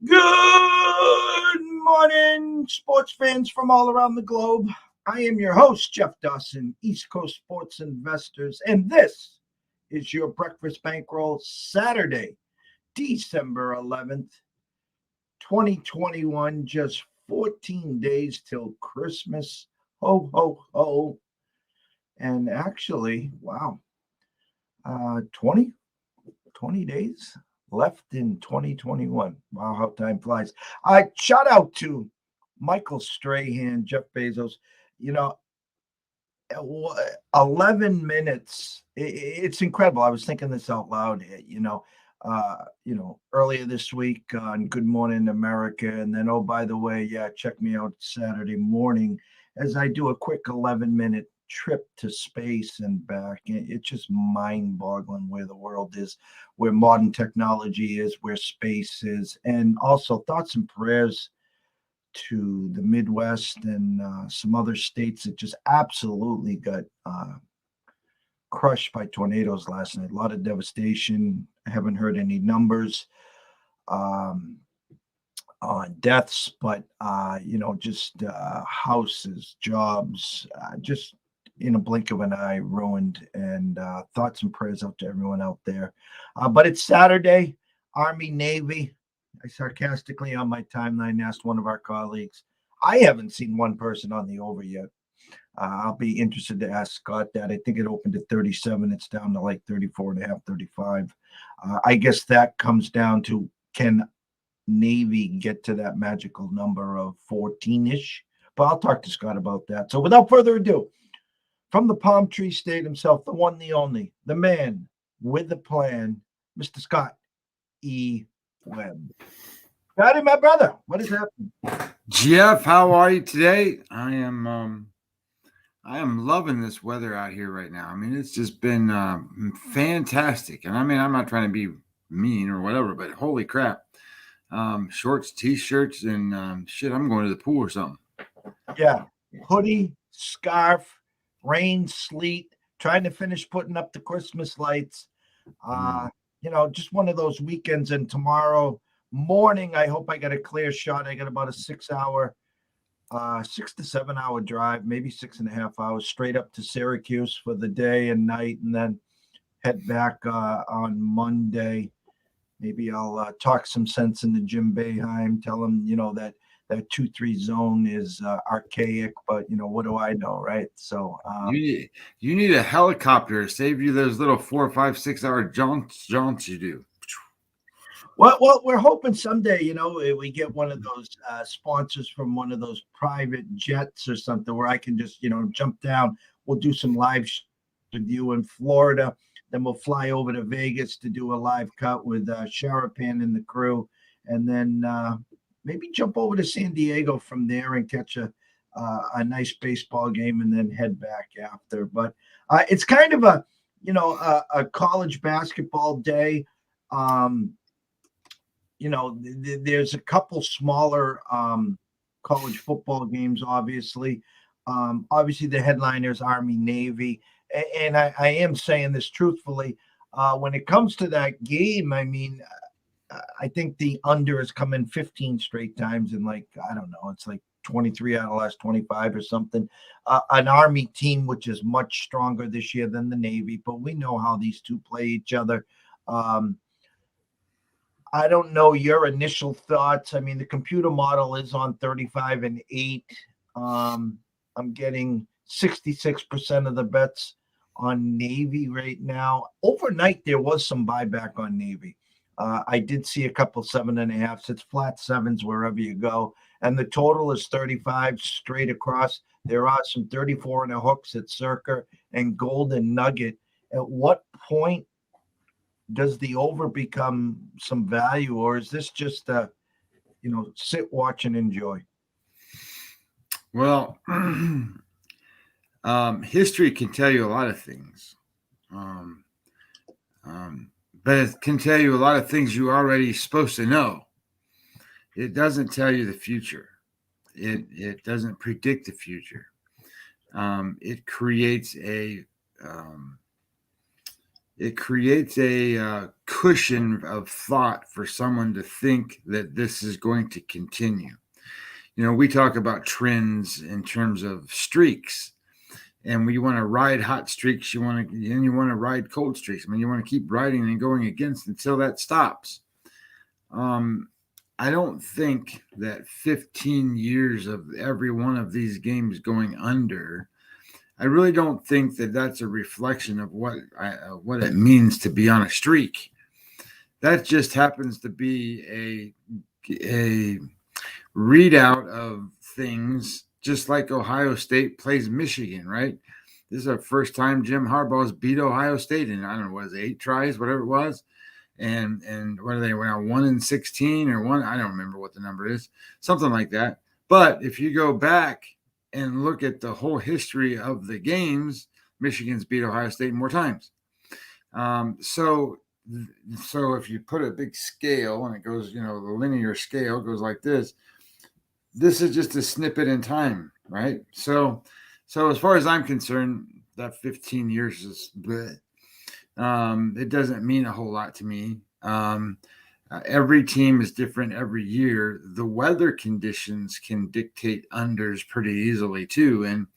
Good morning, sports fans from all around the globe. I am your host, Jeff Dawson, East Coast Sports Investors, and this is your Breakfast Bankroll Saturday, December 11th, 2021. Just 14 days till Christmas. Ho, ho, ho. And actually, wow, 20 days left in 2021. Wow, how time flies. Shout out to Michael Strahan, Jeff Bezos. You know, 11 minutes. It's incredible. I was thinking this out loud, earlier this week on Good Morning America. And then, oh, by the way, yeah, check me out Saturday morning as I do a quick 11-minute trip to space and back. It's just mind-boggling where the world is, where modern technology is, where space is, and also thoughts and prayers to the Midwest and some other states that just absolutely got crushed by tornadoes last night. A lot of devastation. I haven't heard any numbers on deaths, but just houses, jobs, just in a blink of an eye ruined. And thoughts and prayers out to everyone out there. But it's Saturday, Army, Navy. I sarcastically on my timeline asked one of our colleagues. I haven't seen one person on the over yet. I'll be interested to ask Scott that. I think it opened at 37. It's down to like 34 and a half, 35. I guess that comes down to, can Navy get to that magical number of 14-ish? But I'll talk to Scott about that. So without further ado, from the Palm Tree State himself, the one, the only, the man with the plan, Mr. Scott E. Webb. Howdy, my brother. What is happening? Jeff, how are you today? I am loving this weather out here right now. I mean, it's just been fantastic. And I mean, I'm not trying to be mean or whatever, but holy crap. Shorts, t-shirts, and shit, I'm going to the pool or something. Yeah. Hoodie, scarf, rain, sleet, trying to finish putting up the Christmas lights. Just one of those weekends. And tomorrow morning, I hope I get a clear shot. I got about a 6 to 7 hour drive, maybe 6.5 hours straight up to Syracuse for the day and night, and then head back on Monday. Maybe I'll talk some sense into Jim Boeheim, tell him, that 2-3 zone is archaic, but what do I know, right? So you need a helicopter to save you those little 4, 5, 6 hour jaunts you do. Well, we're hoping someday, we get one of those sponsors from one of those private jets or something where I can just, jump down. We'll do some live with you in Florida. Then we'll fly over to Vegas to do a live cut with Sharapan and the crew. And then maybe jump over to San Diego from there and catch a nice baseball game and then head back after. But it's kind of a college basketball day. There's a couple smaller college football games, obviously. Obviously, the headliners, Army, Navy. And I am saying this truthfully. When it comes to that game, I mean, I think the under has come in 15 straight times. And I don't know, it's like 23 out of the last 25 or something. An Army team, which is much stronger this year than the Navy. But we know how these two play each other. I don't know your initial thoughts. I mean, the computer model is on 35-8. I'm getting 66% of the bets on Navy right now. Overnight, there was some buyback on Navy. I did see a couple 7.5s. It's flat sevens wherever you go. And the total is 35 straight across. There are some 34 and a hooks at Circa and Golden Nugget. At what point does the over become some value, or is this just sit, watch, and enjoy? Well, history can tell you a lot of things, but it can tell you a lot of things you're already supposed to know. It doesn't tell you the future. It doesn't predict the future. It creates it creates a cushion of thought for someone to think that this is going to continue. We talk about trends in terms of streaks, and when you want to ride hot streaks, you want to ride cold streaks. I mean, you want to keep riding and going against until that stops. I don't think that 15 years of every one of these games going under, I really don't think that that's a reflection of what it means to be on a streak. That just happens to be a readout of things, just like Ohio State plays Michigan, right? This is the first time Jim Harbaugh's beat Ohio State in, I don't know, was it 8 tries, whatever it was. And what are they now, 1-16 or one? I don't remember what the number is, something like that. But if you go back and look at the whole history of the games, Michigan's beat Ohio State more times. So if you put a big scale and it goes, the linear scale goes like this, this is just a snippet in time, right? So as far as I'm concerned, that 15 years is bleh. It doesn't mean a whole lot to me. Every team is different every year. The weather conditions can dictate unders pretty easily too. And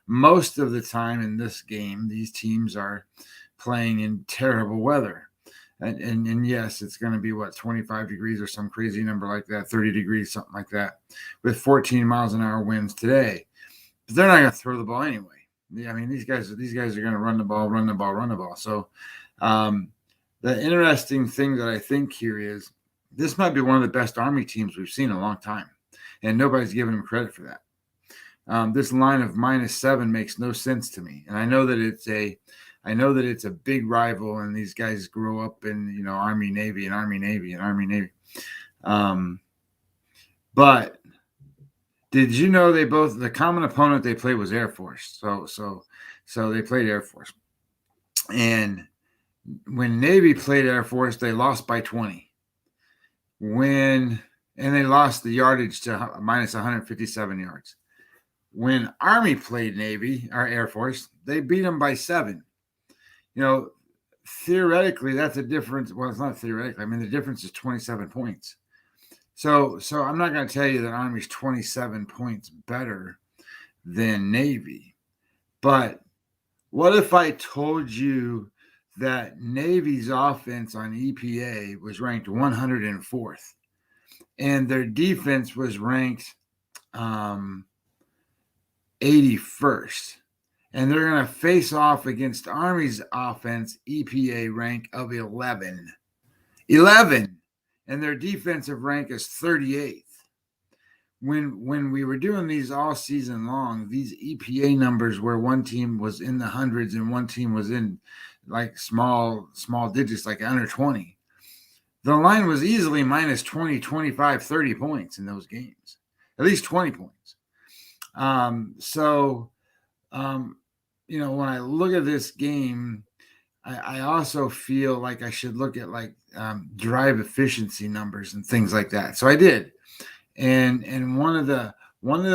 most of the time in this game, these teams are playing in terrible weather. And yes, it's going to be 25 degrees or some crazy number like that, 30 degrees, something like that, with 14 miles an hour winds today. But they're not going to throw the ball anyway. I mean, these guys are going to run the ball. So the interesting thing that I think here is this might be one of the best Army teams we've seen in a long time, and nobody's giving them credit for that. This line of -7 makes no sense to me, and I know that it's a big rival, and these guys grow up in Army Navy and Army Navy and Army Navy. But did you know the common opponent they played was Air Force? So they played Air Force, and when Navy played Air Force, they lost by 20. And they lost the yardage to -157 yards. When Army played Navy or Air Force, they beat them by 7. Theoretically, that's a difference. Well, it's not theoretically. I mean, the difference is 27 points. So I'm not going to tell you that Army's 27 points better than Navy. But what if I told you that Navy's offense on EPA was ranked 104th and their defense was ranked 81st? And they're going to face off against Army's offense EPA rank of 11. And their defensive rank is 38th. When we were doing these all season long, these EPA numbers where one team was in the hundreds and one team was in like small digits, like under 20. The line was easily -20, 25, 30 points in those games, at least 20 points. When I look at this game, I also feel like I should look at drive efficiency numbers and things like that. So I did. And one of the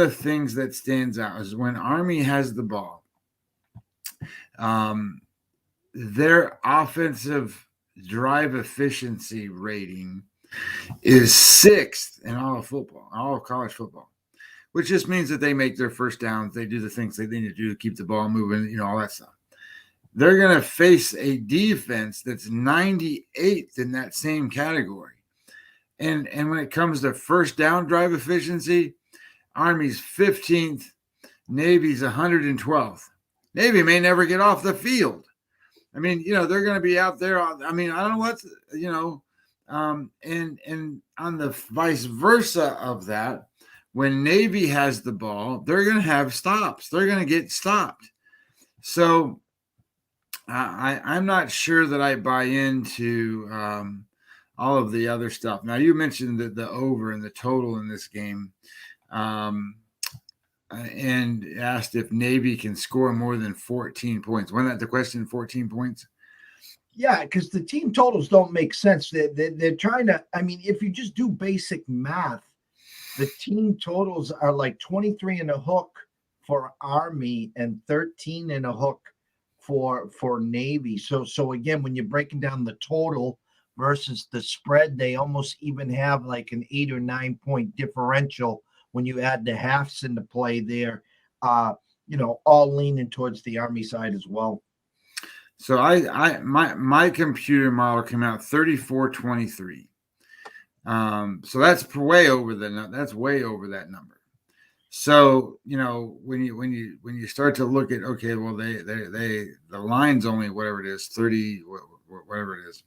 things that stands out is when Army has the ball, their offensive drive efficiency rating is 6th in all of college football, which just means that they make their first downs. They do the things they need to do to keep the ball moving, all that stuff. They're going to face a defense that's 98th in that same category. And when it comes to first down drive efficiency, Army's 15th, Navy's 112th. Navy may never get off the field. I mean, they're going to be out there. I mean, I don't know what's, and on the vice versa of that, when Navy has the ball, they're going to have stops. They're going to get stopped. So I'm not sure that I buy into all of the other stuff. Now, you mentioned the over and the total in this game, and asked if Navy can score more than 14 points. Wasn't that the question, 14 points? Yeah, because the team totals don't make sense. They're trying to, I mean, if you just do basic math, the team totals are like 23 and a hook for Army and 13 and a hook for Navy. So again, when you're breaking down the total versus the spread, they almost even have like an 8 or 9 point differential when you add the halves into play there. All leaning towards the Army side as well. So my computer model came out 34-23. So that's way over that number. So when you start to look at, okay, well the line's only whatever it is, 30, whatever it is.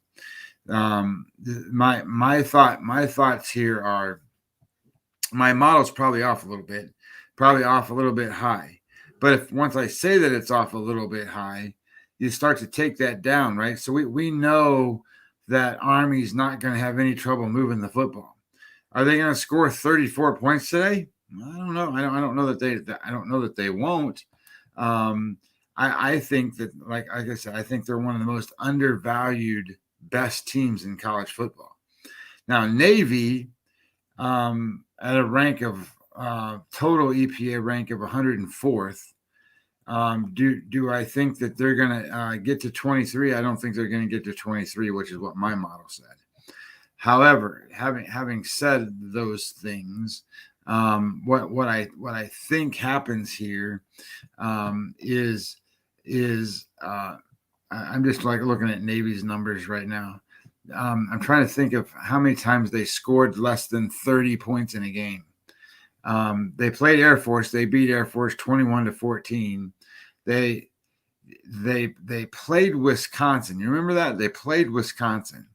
My thoughts here are, my model's probably off a little bit high. But if once I say that it's off a little bit high, you start to take that down, right? So we know that Army's not going to have any trouble moving the football. Are they going to score 34 points today? I don't know. I don't know that they won't. I think that, like I said, I think they're one of the most undervalued best teams in college football. Now, Navy, at a rank of total EPA rank of 104th. Do I think that they're going to get to 23? I don't think they're going to get to 23, which is what my model said. However, having said those things, what I think happens here is I'm just like looking at Navy's numbers right now. I'm trying to think of how many times they scored less than 30 points in a game. They played Air Force. They beat Air Force 21-14. They played Wisconsin. You remember that? They played Wisconsin.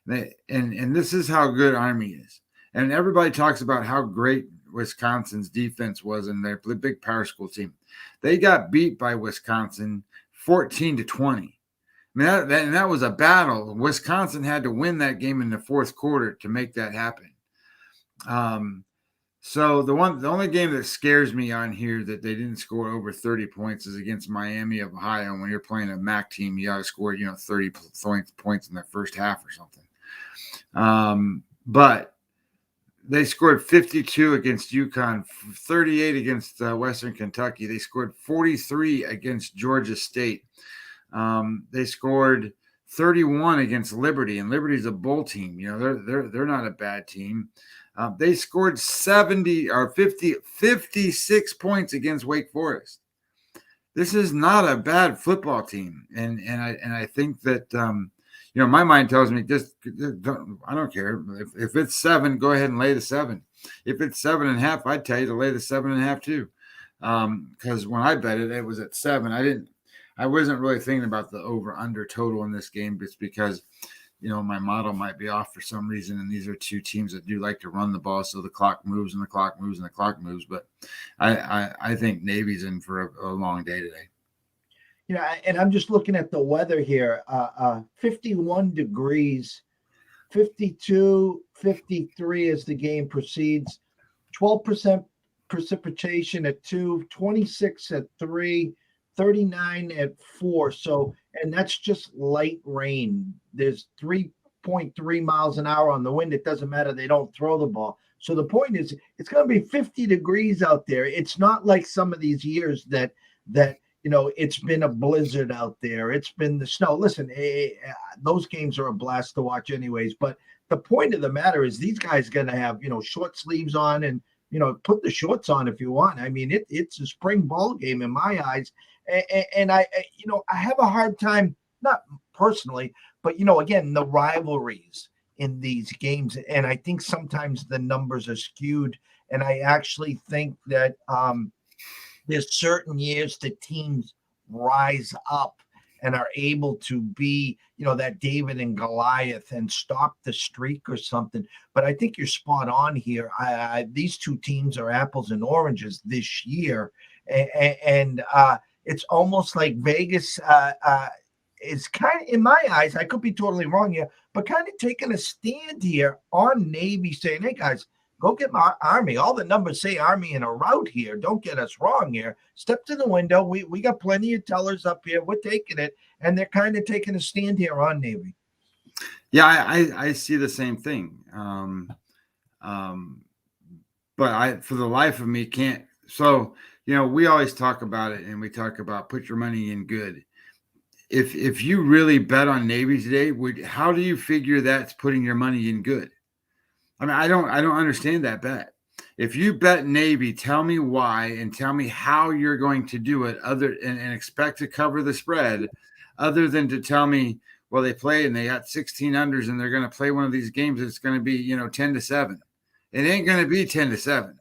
And this is how good Army is. And everybody talks about how great Wisconsin's defense was, and they're the big power school team. They got beat by Wisconsin 14-20. I mean, that was a battle. Wisconsin had to win that game in the fourth quarter to make that happen. So the only game that scares me on here that they didn't score over 30 points is against Miami of Ohio. When you're playing a MAC team, you got to score 30 points in the first half or something. But they scored 52 against UConn, 38 against Western Kentucky. They scored 43 against Georgia State. They scored 31 against Liberty, and Liberty's a bowl team. They're not a bad team. They scored 56 points against Wake Forest. This is not a bad football team, and I think that my mind tells me I don't care if it's 7, go ahead and lay the 7. If it's 7.5, I'd tell you to lay the 7.5 too, because when I bet it was at 7. I wasn't really thinking about the over/under total in this game, just because, my model might be off for some reason. And these are two teams that do like to run the ball, so the clock moves and the clock moves and the clock moves. But I think Navy's in for a long day today. And I'm just looking at the weather here. 51 degrees, 52, 53 as the game proceeds. 12% precipitation at 2, 26 at 3. 39 at 4. So, and that's just light rain. There's 3.3 miles an hour on the wind. It doesn't matter. They don't throw the ball. So the point is, it's going to be 50 degrees out there. It's not like some of these years that it's been a blizzard out there. It's been the snow. Listen, those games are a blast to watch anyways. But the point of the matter is, these guys going to have, short sleeves on, and, put the shorts on if you want. I mean, it's a spring ball game in my eyes. And I have a hard time, not personally, but, again, the rivalries in these games. And I think sometimes the numbers are skewed. And I actually think that there's certain years that teams rise up and are able to be, that David and Goliath and stop the streak or something. But I think you're spot on here. These two teams are apples and oranges this year. And it's almost like Vegas is kind of, in my eyes, I could be totally wrong here, but kind of taking a stand here on Navy, saying, hey, guys, go get my Army. All the numbers say Army in a rout here. Don't get us wrong here. Step to the window. We got plenty of tellers up here. We're taking it. And they're kind of taking a stand here on Navy. Yeah, I see the same thing. But I, for the life of me, can't. So, we always talk about it, and we talk about put your money in good. if you really bet on Navy today, how do you figure that's putting your money in good? I mean, I don't understand that bet. If you bet Navy, tell me why and tell me how you're going to do it and expect to cover the spread, other than to tell me, well, they played and they got 16 unders and they're going to play one of these games that's going to be, 10-7. It ain't going to be 10-7.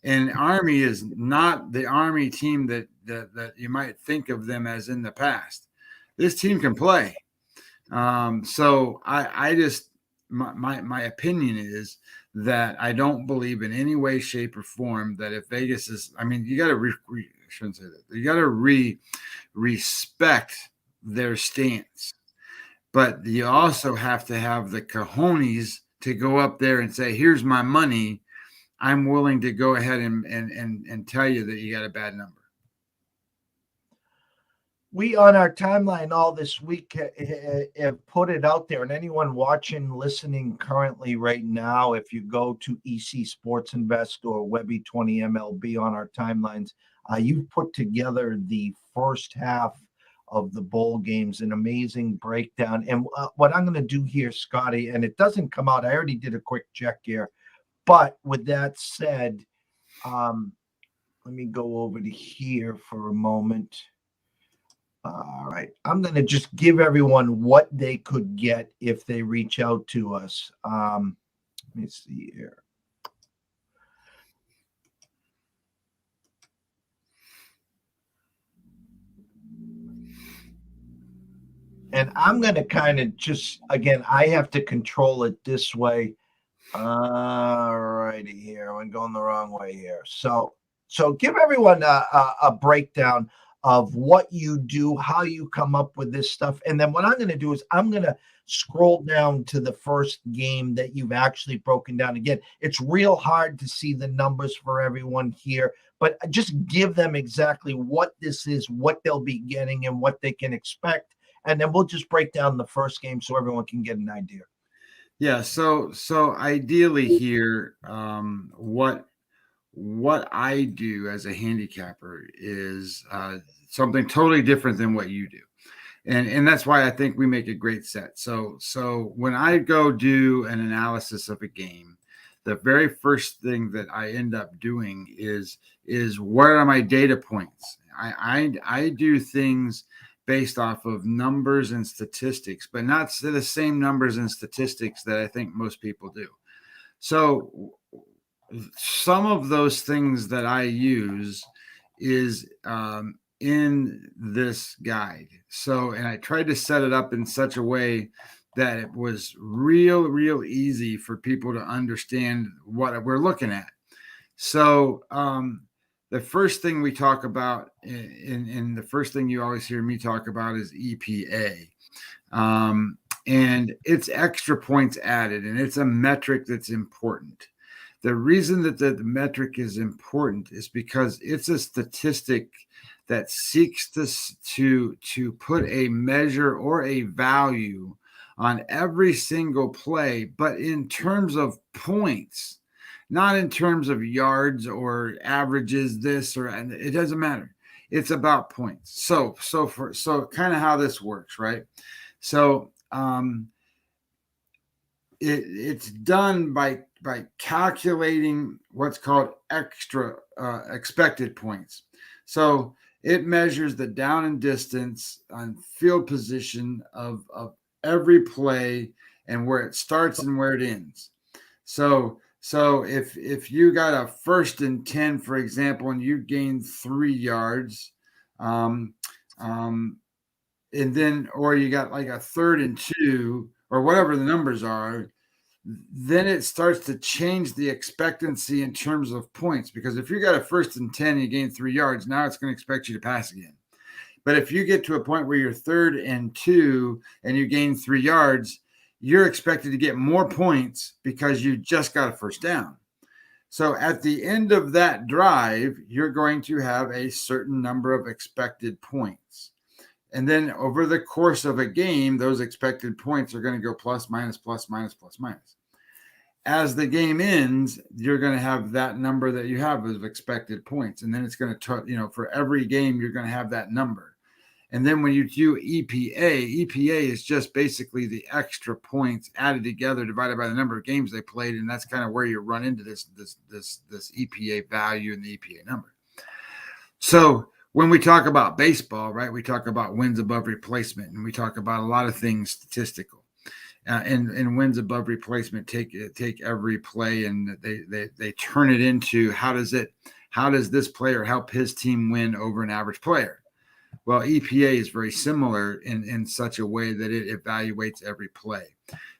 And Army is not the Army team that you might think of them as in the past. This team can play. So I just my opinion is that I don't believe in any way, shape, or form that if Vegas is, I mean, you got to I shouldn't say that. You got to respect their stance, but you also have to have the cojones to go up there and say, "Here's my money. I'm willing to go ahead and tell you that you got a bad number." We on our timeline all this week have put it out there, and anyone watching, listening currently right now, if you go to EC Sports Invest or Webby 20 MLB on our timelines, you've put together the first half of the bowl games, an amazing breakdown. And what I'm going to do here, Scotty, and it doesn't come out, I already did a quick check here, but with that said, let me go over to here for a moment. All right. I'm going to just give everyone what they could get if they reach out to us. Let me see here. And I'm going to kind of just, again, I have to control it this way. All righty here. I'm going the wrong way here. So give everyone a breakdown of what you do, how you come up with this stuff. And then what I'm going to do is I'm going to scroll down to the first game that you've actually broken down. Again, it's real hard to see the numbers for everyone here, but just give them exactly what this is, what they'll be getting, and what they can expect. And then we'll just break down the first game so everyone can get an idea. Yeah. So ideally here, what I do as a handicapper is something totally different than what you do. And that's why I think we make a great set. So when I go do an analysis of a game, the very first thing that I end up doing is what are my data points? I do things based off of numbers and statistics, but not the same numbers and statistics that I think most people do. So some of those things that I use is in this guide. So, and I tried to set it up in such a way that it was real easy for people to understand what we're looking at. So, the first thing we talk about, and the first thing you always hear me talk about is EPA. And it's extra points added, and it's a metric that's important. The reason that the metric is important is because it's a statistic that seeks to put a measure or a value on every single play, but in terms of points, not in terms of yards or averages, this or it doesn't matter. It's about points. So kind of how this works, right? So it's done by calculating what's called extra expected points. So it measures the down and distance on field position of every play and where it starts and where it ends. So if you got a 1st and 10, for example, and you gain 3 yards, and then or you got like a 3rd and 2 or whatever the numbers are, then it starts to change the expectancy in terms of points. Because if you got a 1st and 10 and you gain 3 yards, now it's going to expect you to pass again. But if you get to a point where you're 3rd and 2 and you gain 3 yards, you're expected to get more points because you just got a 1st down. So at the end of that drive, you're going to have a certain number of expected points. And then over the course of a game, those expected points are going to go plus, minus, plus, minus, plus, minus. As the game ends, you're going to have that number that you have of expected points. And then it's going to, for every game, you're going to have that number. And then when you do EPA is just basically the extra points added together divided by the number of games they played, and that's kind of where you run into this EPA value and the EPA number. So when we talk about baseball, right, we talk about wins above replacement, and we talk about a lot of things statistical. And wins above replacement take every play and they turn it into how does this player help his team win over an average player? Well, EPA is very similar in such a way that it evaluates every play.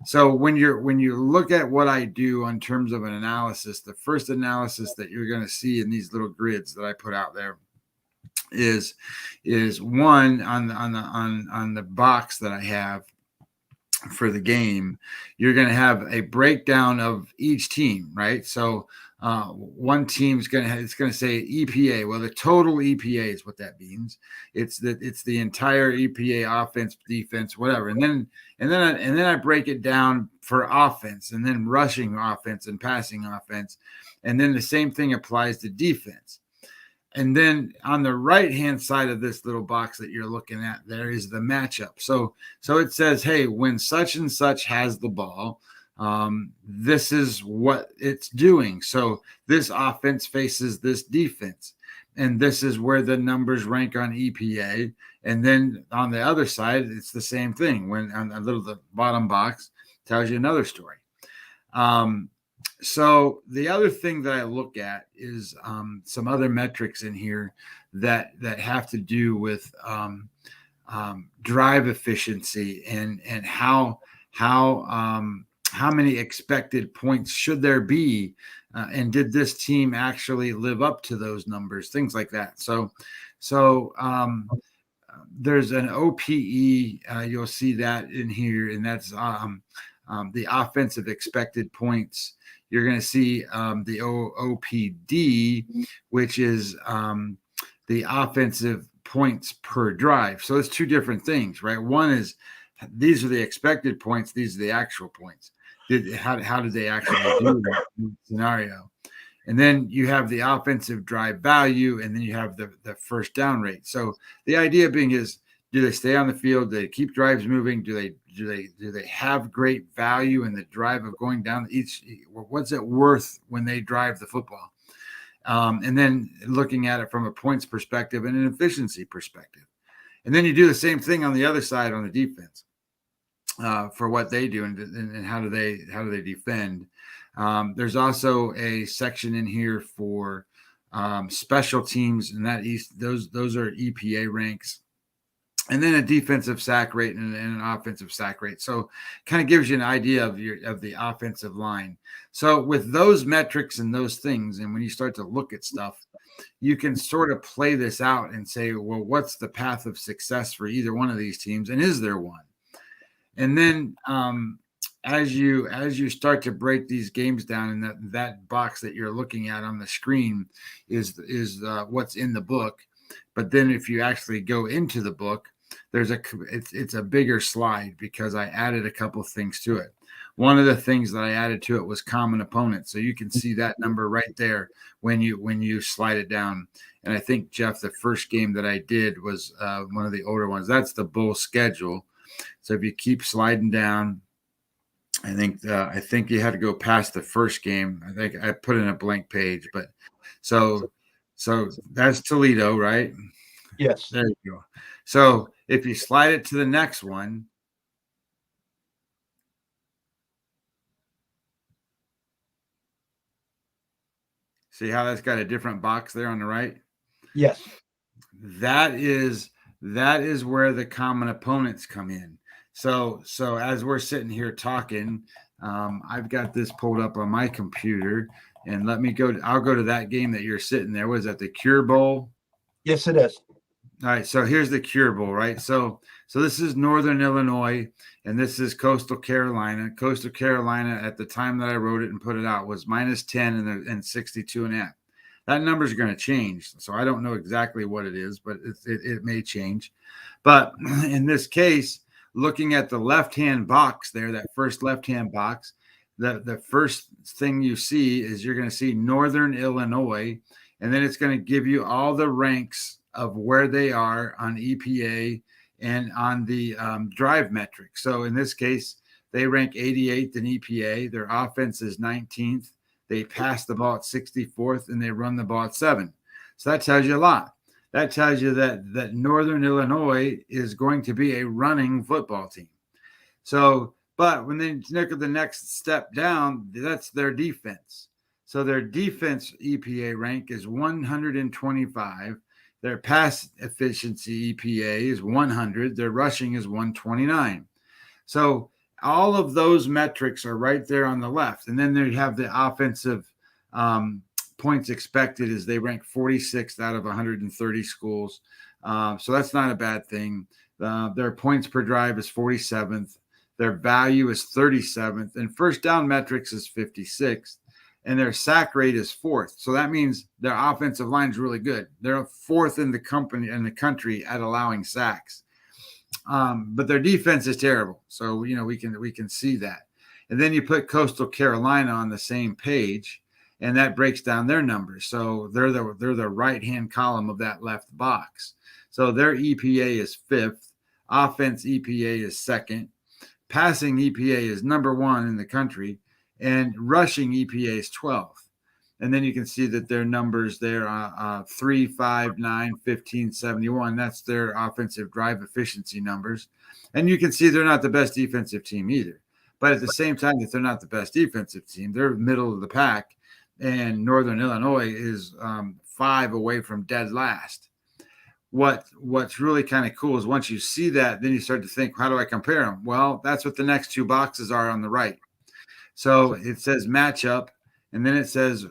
So when you look at what I do in terms of an analysis, the first analysis that you're going to see in these little grids that I put out there is one on the box that I have for the game. You're going to have a breakdown of each team, right? So one team's it's going to say EPA. Well, the total EPA is what that means. It's the entire EPA, offense, defense, whatever. And then I break it down for offense, and then rushing offense and passing offense, and then the same thing applies to defense. And then on the right-hand side of this little box that you're looking at, there is the matchup. So it says, hey, when such and such has the ball, this is what it's doing. So this offense faces this defense, and this is where the numbers rank on EPA. And then on the other side, it's the same thing. When on the bottom box tells you another story. So the other thing that I look at is some other metrics in here that have to do with drive efficiency and how many expected points should there be, and did this team actually live up to those numbers, things like that. So there's an OPE, you'll see that in here, and that's the offensive expected points. You're going to see the OPD, which is the offensive points per drive. So it's two different things, right? One is these are the expected points. These are the actual points. How did they actually do that scenario? And then you have the offensive drive value, and then you have the first down rate. So the idea being is, do they stay on the field? Do they keep drives moving? Do they have great value in the drive of going down each? What's it worth when they drive the football? And then looking at it from a points perspective and an efficiency perspective. And then you do the same thing on the other side on the defense for what they do and how do they defend. There's also a section in here for special teams, and those are EPA ranks. And then a defensive sack rate and an offensive sack rate. So kind of gives you an idea of the offensive line. So with those metrics and those things, and when you start to look at stuff, you can sort of play this out and say, well, what's the path of success for either one of these teams? And is there one? And then as you start to break these games down, and that box that you're looking at on the screen is what's in the book. But then if you actually go into the book, it's a bigger slide because I added a couple things to it. One of the things that I added to it was common opponents. So you can see that number right there when you slide it down. And I think, Jeff, the first game that I did was one of the older ones. That's the bowl schedule. So if you keep sliding down, I think you had to go past the first game. I think I put in a blank page, but so that's Toledo, right? Yes. There you go. So if you slide it to the next one, see how that's got a different box there on the right? Yes. That is where the common opponents come in. So as we're sitting here talking, I've got this pulled up on my computer, and I'll go to that game that you're sitting there. Was that the Cure Bowl? Yes, it is. All right, so here's the Cure Bowl, right? So this is Northern Illinois, and this is Coastal Carolina. Coastal Carolina, at the time that I wrote it and put it out, was -10 and 62.5. That number is going to change, so I don't know exactly what it is, but it may change. But in this case, looking at the left-hand box there, that first left-hand box, the first thing you see is you're going to see Northern Illinois, and then it's going to give you all the ranks of where they are on EPA and on the drive metric. So in this case, they rank 88th in EPA. Their offense is 19th. They pass the ball at 64th, and they run the ball at 7. So that tells you a lot. That tells you that Northern Illinois is going to be a running football team. So, but when they look at the next step down, that's their defense. So their defense EPA rank is 125. Their pass efficiency EPA is 100. Their rushing is 129. So all of those metrics are right there on the left. And then they have the offensive points expected as they rank 46th out of 130 schools. So that's not a bad thing. Their points per drive is 47th. Their value is 37th. And first down metrics is 56th. And their sack rate is 4th. So that means their offensive line is really good. They're 4th in the country at allowing sacks. But their defense is terrible. So, we can see that. And then you put Coastal Carolina on the same page, and that breaks down their numbers. So they're the right-hand column of that left box. So their EPA is 5th. Offense EPA is 2nd. Passing EPA is number 1 in the country. And rushing EPA is 12th. And then you can see that their numbers there are 3, 5, 9, 15, 71. That's their offensive drive efficiency numbers. And you can see they're not the best defensive team either. But at the same time that they're not the best defensive team, they're middle of the pack. And Northern Illinois is 5 away from dead last. What's really kind of cool is once you see that, then you start to think, how do I compare them? Well, that's what the next 2 boxes are on the right. So it says matchup, and then it says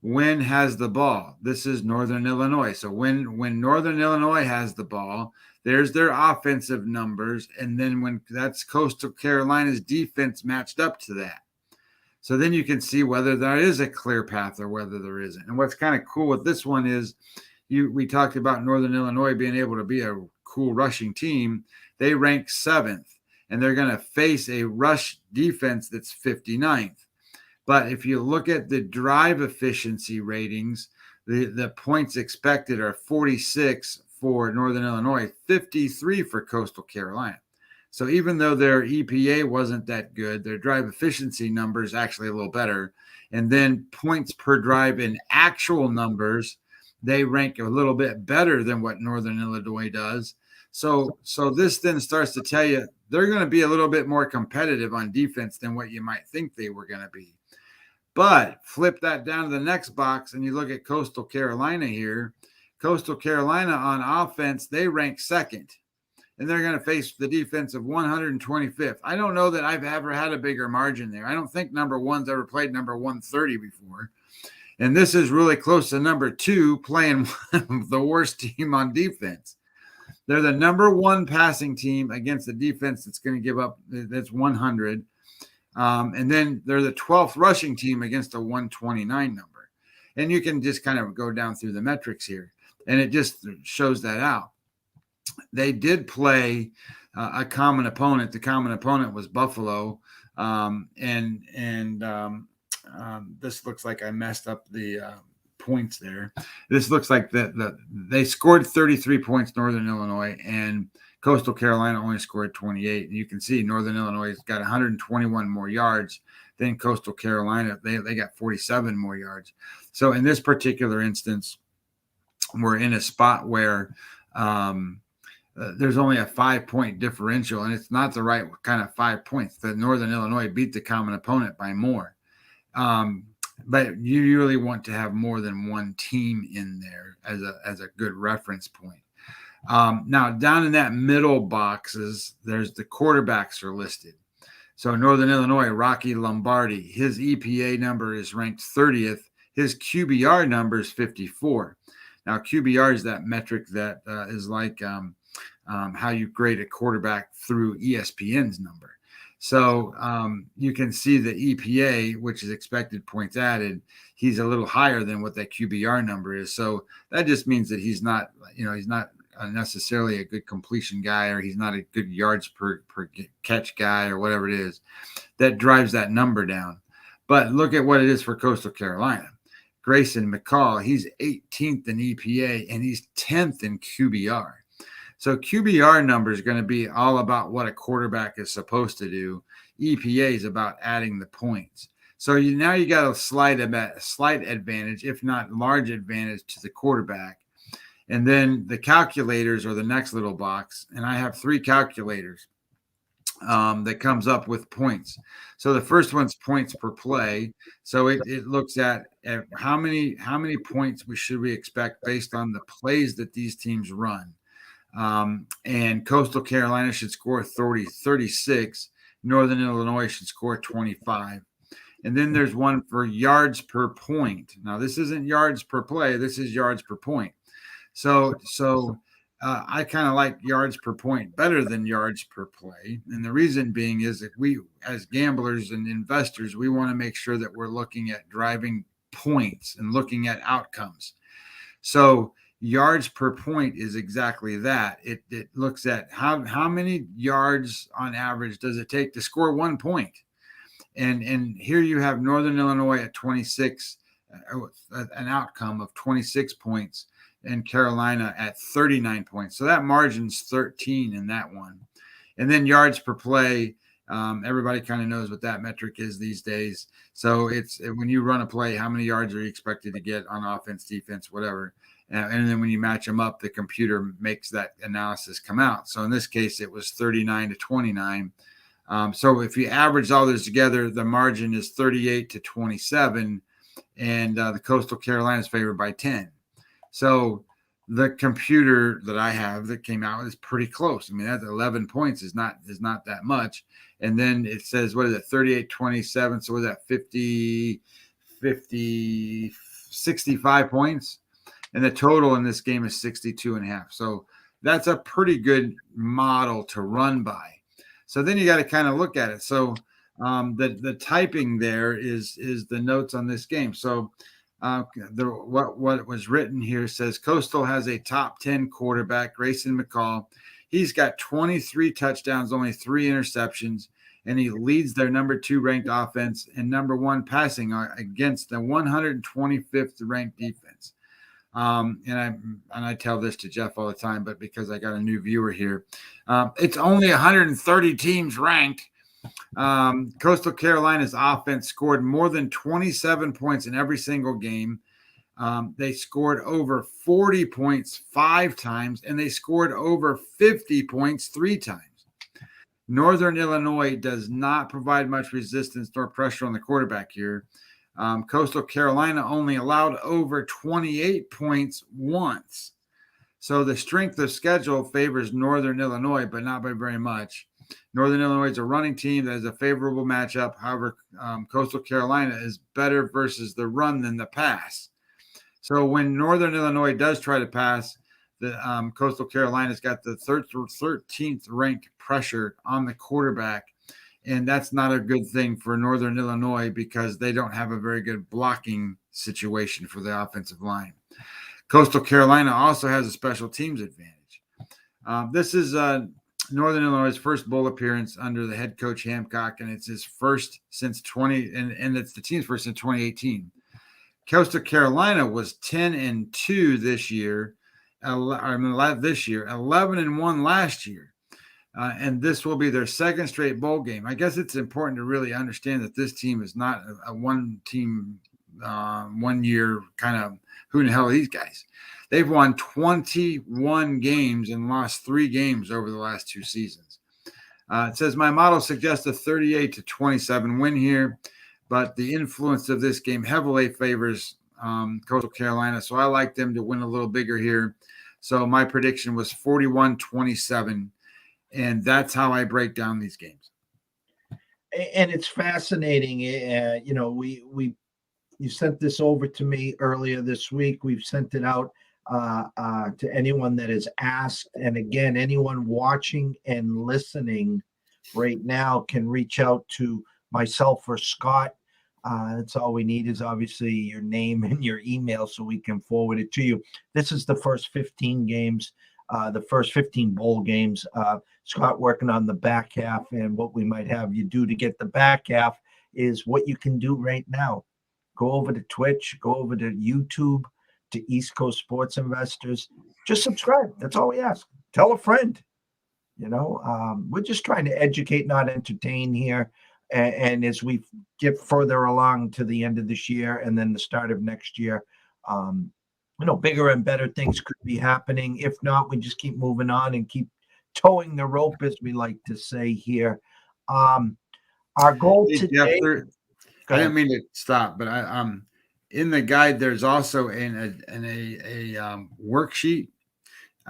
when has the ball. This is Northern Illinois. So when Northern Illinois has the ball, there's their offensive numbers, and then when that's Coastal Carolina's defense matched up to that. So then you can see whether there is a clear path or whether there isn't. And what's kind of cool with this one is we talked about Northern Illinois being able to be a cool rushing team. They rank 7th. And they're going to face a rush defense that's 59th. But if you look at the drive efficiency ratings, the points expected are 46 for Northern Illinois, 53 for Coastal Carolina. So even though their EPA wasn't that good, their drive efficiency number is actually a little better. And then points per drive in actual numbers, they rank a little bit better than what Northern Illinois does. So this then starts to tell you they're going to be a little bit more competitive on defense than what you might think they were going to be. But flip that down to the next box and you look at Coastal Carolina here. Coastal Carolina on offense, they rank 2nd. And they're going to face the defense of 125th. I don't know that I've ever had a bigger margin there. I don't think number 1's ever played number 130 before. And this is really close to number 2 playing the worst team on defense. They're the number 1 passing team against the defense that's going to give up, that's 100. And then they're the 12th rushing team against a 129 number. And you can just kind of go down through the metrics here. And it just shows that out. They did play a common opponent. The common opponent was Buffalo. This looks like I messed up the points there. This looks like they scored 33 points, Northern Illinois, and Coastal Carolina only scored 28. And you can see Northern Illinois has got 121 more yards than Coastal Carolina. They got 47 more yards. So in this particular instance, we're in a spot where there's only a 5-point differential, and it's not the right kind of 5 points. The Northern Illinois beat the common opponent by more. But you really want to have more than one team in there as a good reference point. Now, down in that middle boxes, there's the quarterbacks are listed. So Northern Illinois, Rocky Lombardi, his EPA number is ranked 30th. His QBR number is 54. Now, QBR is that metric that is like how you grade a quarterback through ESPN's number. So you can see the EPA, which is expected points added, he's a little higher than what that QBR number is. So that just means that he's not necessarily a good completion guy, or he's not a good yards per catch guy, or whatever it is that drives that number down. But look at what it is for Coastal Carolina. Grayson McCall, he's 18th in EPA and he's 10th in QBR. So QBR number is going to be all about what a quarterback is supposed to do. EPA is about adding the points. So now you got a slight advantage, if not large advantage, to the quarterback. And then the calculators are the next little box. And I have 3 calculators that comes up with points. So the first one's points per play. So it looks at how many points should we expect based on the plays that these teams run. And Coastal Carolina should score 36. Northern Illinois should score 25. And then there's one for yards per point. Now, this isn't yards per play. This is yards per point. So I kind of like yards per point better than yards per play. And the reason being is that we, as gamblers and investors, we want to make sure that we're looking at driving points and looking at outcomes. So yards per point is exactly that. It looks at how many yards on average does it take to score 1 point. And here you have Northern Illinois at 26, an outcome of 26 points, and Carolina at 39 points. So that margin's 13 in that one. And then yards per play, everybody kind of knows what that metric is these days. So it's when you run a play, how many yards are you expected to get on offense, defense, whatever. And then when you match them up, the computer makes that analysis come out. So in this case, it was 39 to 29. So if you average all those together, the margin is 38 to 27, and the Coastal Carolina is favored by 10. So the computer that I have that came out is pretty close. I mean, that's 11 points is not that much. And then it says, what is it, 38, 27. So what is that, 65 points? And the total in this game is 62.5. So that's a pretty good model to run by. So then you got to kind of look at it. So the typing there is the notes on this game. So what was written here says Coastal has a top 10 quarterback, Grayson McCall. He's got 23 touchdowns, only 3 interceptions, and he leads their number 2 ranked offense and number 1 passing against the 125th ranked defense. And I tell this to Jeff all the time, but because I got a new viewer here, it's only 130 teams ranked. Coastal Carolina's offense scored more than 27 points in every single game. They scored over 40 points 5 times, and they scored over 50 points 3 times. Northern Illinois does not provide much resistance nor pressure on the quarterback here. Coastal Carolina only allowed over 28 points once. So the strength of schedule favors Northern Illinois, but not by very much. Northern Illinois is a running team that has a favorable matchup. However, Coastal Carolina is better versus the run than the pass. So when Northern Illinois does try to pass, the Coastal Carolina's got the 13th ranked pressure on the quarterback. And that's not a good thing for Northern Illinois because they don't have a very good blocking situation for the offensive line. Coastal Carolina also has a special teams advantage. This is Northern Illinois' first bowl appearance under the head coach Hancock, and it's his first since and it's the team's first since 2018. Coastal Carolina was 10-2 this year, 11-1 last year. And this will be their second straight bowl game. I guess it's important to really understand that this team is not a one team, 1 year kind of who the hell are these guys? They've won 21 games and lost 3 games over the last 2 seasons. It says my model suggests a 38 to 27 win here, but the influence of this game heavily favors Coastal Carolina. So I like them to win a little bigger here. So my prediction was 41-27. And that's how I break down these games. And it's fascinating. You sent this over to me earlier this week. We've sent it out to anyone that has asked. And again, anyone watching and listening right now can reach out to myself or Scott. That's all we need is obviously your name and your email so we can forward it to you. This is the first 15 games. The first 15 bowl games. Scott working on the back half, and what we might have you do to get the back half is what you can do right now. go over to Twitch, go over to YouTube, to East Coast Sports Investors. Just subscribe. That's all we ask. Tell a friend. We're just trying to educate, not entertain here. And as we get further along to the end of this year and then the start of next year, bigger and better things could be happening. If not, we just keep moving on and keep towing the rope, as we like to say here. Our goal Hey, today. Jeff, I didn't mean to stop, but I in the guide there's also a worksheet.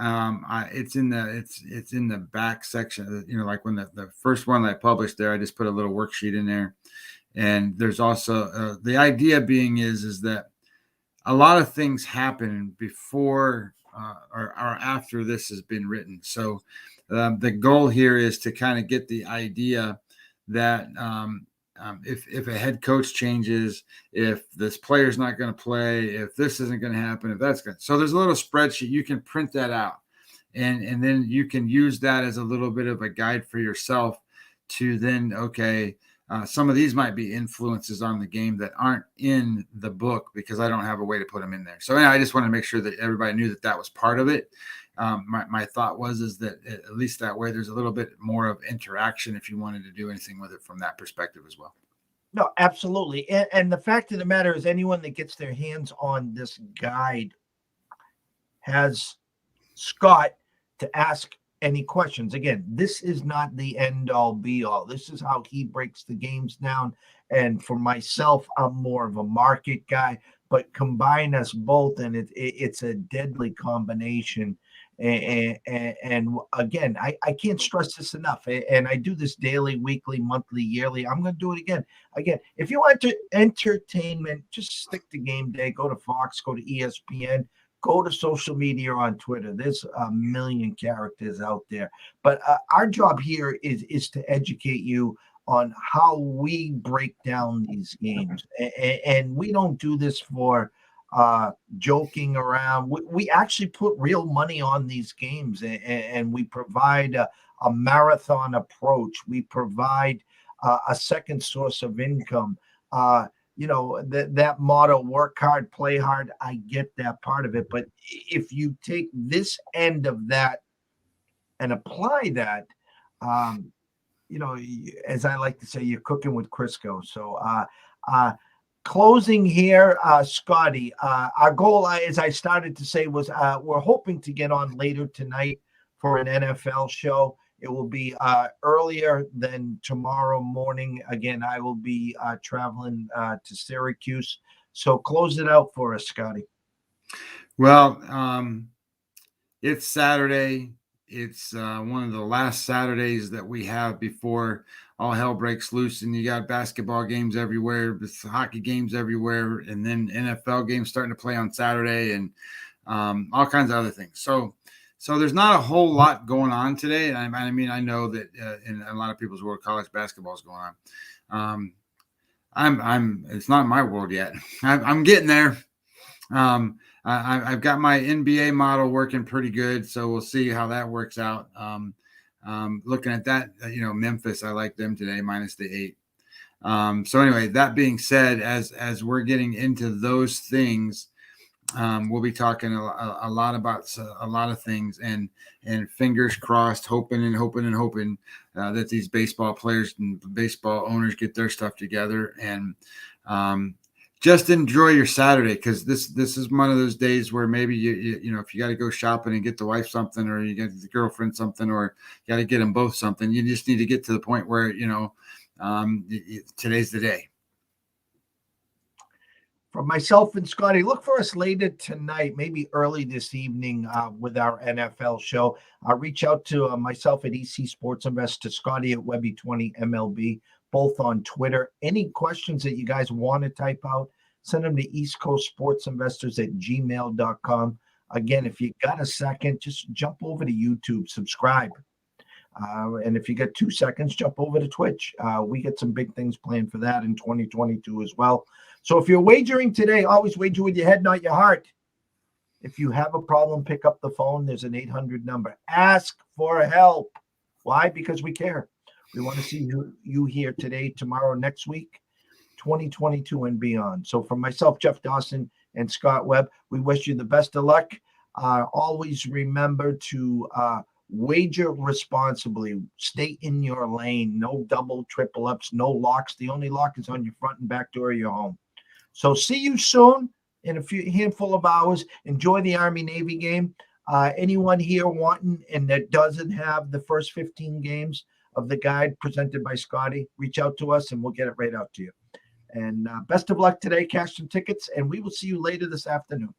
It's in the back section. Like when the first one I published there, I just put a little worksheet in there, and there's also the idea being is that a lot of things happen before or after this has been written. So the goal here is to kind of get the idea that if a head coach changes, if this player's not going to play, if this isn't going to happen, if that's good. So there's a little spreadsheet. You can print that out, and then you can use that as a little bit of a guide for yourself to then, some of these might be influences on the game that aren't in the book because I don't have a way to put them in there. So I just want to make sure that everybody knew that was part of it. My thought is that at least that way there's a little bit more of interaction if you wanted to do anything with it from that perspective as well. No, absolutely. And the fact of the matter is anyone that gets their hands on this guide has Scott to ask any questions. Again, this is not the end all be all. This is how he breaks the games down. And for myself, I'm more of a market guy, but combine us both and it's a deadly combination. And again, I can't stress this enough. And I do this daily, weekly, monthly, yearly. I'm going to do it again. Again, if you want entertainment, just stick to game day. Go to Fox, go to ESPN, go to social media on Twitter. There's a million characters out there. But our job here is to educate you on how we break down these games. And we don't do this for joking around. We actually put real money on these games, and we provide a marathon approach. We provide a second source of income. That motto, work hard, play hard, I get that part of it. But if you take this end of that and apply that, as I like to say, you're cooking with Crisco. So closing here, Scotty, our goal, as I started to say, was we're hoping to get on later tonight for an NFL show. It will be earlier than tomorrow morning. Again, I will be traveling to Syracuse. So close it out for us, Scotty. Well, it's Saturday. It's one of the last Saturdays that we have before all hell breaks loose, and you got basketball games everywhere, hockey games everywhere, and then NFL games starting to play on Saturday, and all kinds of other things. So there's not a whole lot going on today. I mean, I know that in a lot of people's world, college basketball is going on. It's not in my world yet. I'm getting there. I've got my NBA model working pretty good, so we'll see how that works out. Looking at that, Memphis, I like them today, minus the 8. So anyway, that being said, as we're getting into those things, we'll be talking a lot about a lot of things, and fingers crossed, hoping that these baseball players and baseball owners get their stuff together, and just enjoy your Saturday, because this is one of those days where maybe you if you got to go shopping and get the wife something, or you get the girlfriend something, or you got to get them both something. You just need to get to the point where today's the day. For myself and Scotty, look for us later tonight, maybe early this evening with our NFL show. Reach out to myself at EC Sports Invest, to Scotty at Webby20MLB, both on Twitter. Any questions that you guys want to type out, send them to East Coast Sports Investors at gmail.com. Again, if you got a second, just jump over to YouTube, subscribe. And if you get 2 seconds, jump over to Twitch. We get some big things planned for that in 2022 as well. So if you're wagering today, always wager with your head, not your heart. If you have a problem, pick up the phone. There's an 800 number. Ask for help. Why? Because we care. We want to see you here today, tomorrow, next week. 2022 and beyond. So from myself, Jeff Dawson, and Scott Webb, we wish you the best of luck. Always remember to wager responsibly. Stay in your lane. No double, triple ups, no locks. The only lock is on your front and back door of your home. So see you soon in a handful of hours. Enjoy the Army-Navy game. Anyone here wanting and that doesn't have the first 15 games of the guide presented by Scotty, reach out to us and we'll get it right out to you. And best of luck today. Cash some tickets, and we will see you later this afternoon.